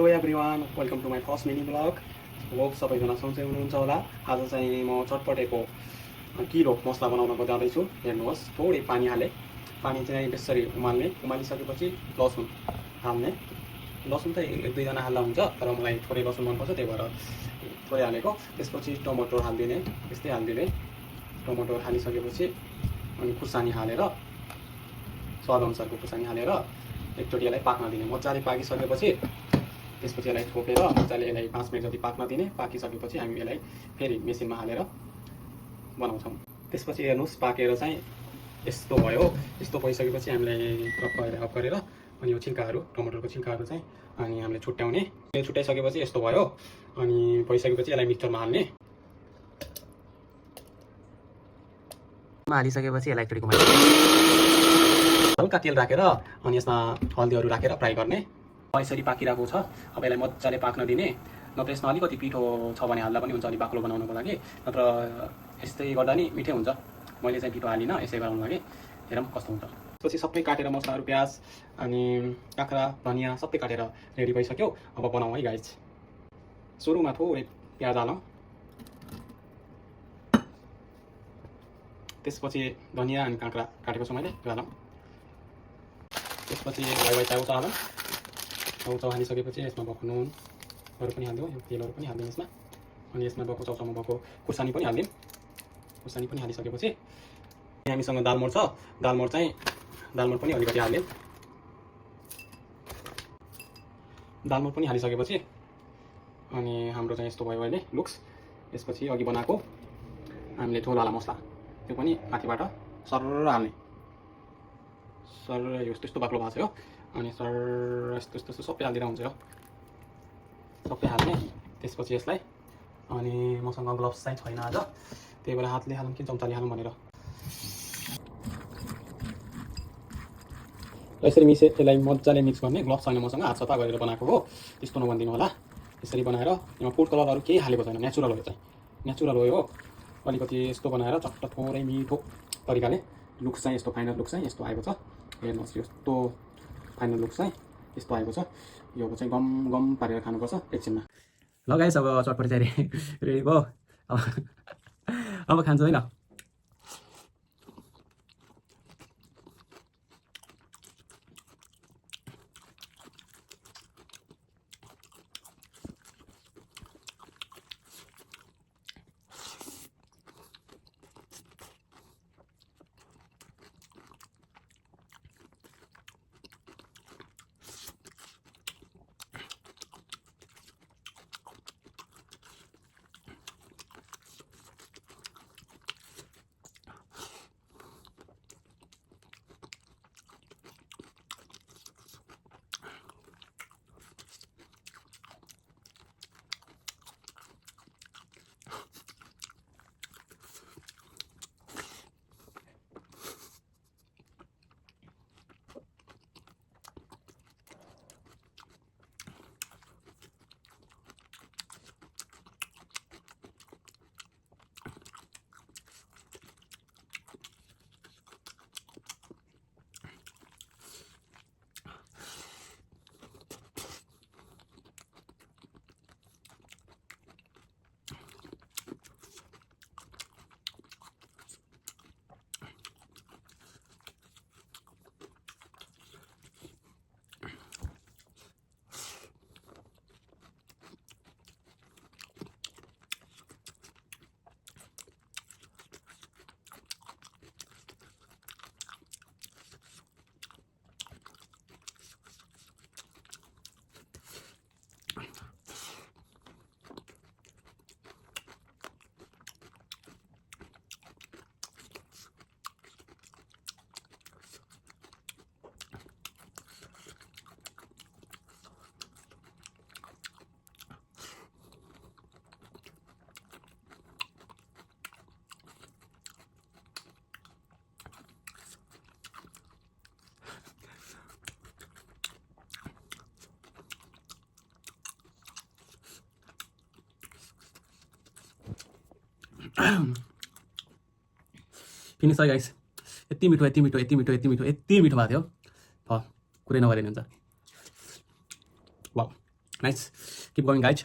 Hello everyone, welcome to my first mini blog. Hope सबैजना सन्चै हुनुहुन्छ होला। आज चाहिँ म चटपटेको किलो मसला बनाउनको जाँदैछु। हेर्नुहोस्, थोरै पानी हालेँ। पानी चाहिँ त्यसरी उमालिसकेपछि लसुन हाल्ने। लसुन त एक दुईजना हाल्दा हुन्छ, तर मलाई थोरै लसुन मनपर्छ, त्यही भएर थोरै हालेको। त्यसपछि टमाटर हालिदिने, त्यस्तै हालिदिने। टमाटर हालिसकेपछि अनि खुर्सानी हालेर, स्वादअनुसारको खुर्सानी हालेर एकचोटि यसलाई पाक्न दिने। मजाले पाकिसकेपछि त्यसपछि यसलाई छोपेर मजाले यसलाई 5 मिनट जति पाक्न दिने। पाकिसकेपछि हामी यसलाई फेरि मेसिनमा हालेर बनाउँछौँ। त्यसपछि हेर्नुहोस्, पाकेर चाहिँ यस्तो भयो। यस्तो भइसकेपछि हामीलाई टक्क अफ गरेर अनि यो छिल्काहरू, टमाटरको छिल्काहरू चाहिँ अनि हामीले छुट्याउने। यो छुट्याइसकेपछि यस्तो भयो। अनि भइसकेपछि यसलाई मिक्सचरमा हाल्ने। हालिसकेपछि यसलाई एकचोटि घुमाइ हल्का तेल राखेर अनि यसमा हल्दीहरू राखेर फ्राई गर्ने। यसरी पाकिरहेको छ। अब यसलाई मजाले पाक्न दिने। नत्र यसमा अलिकति पिठो छ भने हाल्दा पनि हुन्छ, अलिक बाक्लो बनाउनको लागि। नत्र यस्तै गर्दा नि मिठै हुन्छ। मैले चाहिँ पिठो हालिनँ यसै गराउनु लागि। हेरौँ कस्तो हुन्छ। त्यसपछि सबै काटेर मसलाहरू, प्याज अनि काँक्रा, धनियाँ सबै काटेर रेडी भइसक्यो। अब बनाउँ है गाइज। सुरुमा थोरै प्याज हालौँ, त्यसपछि धनियाँ अनि काँक्रा काटेको छु मैले, त्यो हालौँ। त्यसपछि चाउचाउ हालौँ। चाउचाउ हालिसकेपछि यसमा भएको नुनहरू पनि हालिदिउँ, यो तेलहरू पनि हालिदिउँ यसमा। अनि यसमा भएको चाउचाउमा भएको खुर्सानी पनि हालिदिउँ। खुर्सानी पनि हालिसकेपछि हामीसँग दालमोठ छ। दालमोठ पनि अलिकति हालिदिउँ। दालमोठ पनि हालिसकेपछि अनि हाम्रो चाहिँ यस्तो भयो अहिले लुक्स। यसपछि अघि बनाएको हामीले झोलवाला मसला त्यो पनि माथिबाट सरर हाल्ने। सर यस्तो यस्तो बाक्लो भएको छ यो। अनि सर यस्तो यस्तो यस्तो सबै हालिदिएर हुन्छ यो, सबै हाल्ने। त्यसपछि यसलाई अनि मसँग ग्लोभ्स चाहिँ छैन आज, त्यही भएर हातले हालौँ कि चम्चाले हालौँ भनेर यसरी यसलाई मजाले मिक्स गर्ने। ग्लोभ्स छैन मसँग, हात सफा गरेर बनाएको हो, त्यस्तो नभनिदिनु होला। यसरी बनाएर यसमा फुड कलरहरू केही हालेको छैन, नेचुरल हो यो चाहिँ, नेचुरल हो यो। अलिकति यस्तो बनाएर चट्ट थोरै मिठो तरिकाले लुक्स चाहिँ यस्तो, फाइनल लुक्स चाहिँ यस्तो आएको छ। हेर्नुहोस्, यस्तो फाइनल लुक्स चाहिँ यस्तो आएको छ। यो चाहिँ गम गम पारेर खानुपर्छ एकछिनमा। ल गाइस, अब चटपटी चाहिँ रेडी भयो। अब खान्छु है ल। फिनिस है गाइस। यति मिठो यति मिठो यति मिठो यति मिठो यति मिठो भएको थियो, कुरै नगरिने हुन्छ। Wow. Nice, keep going guys.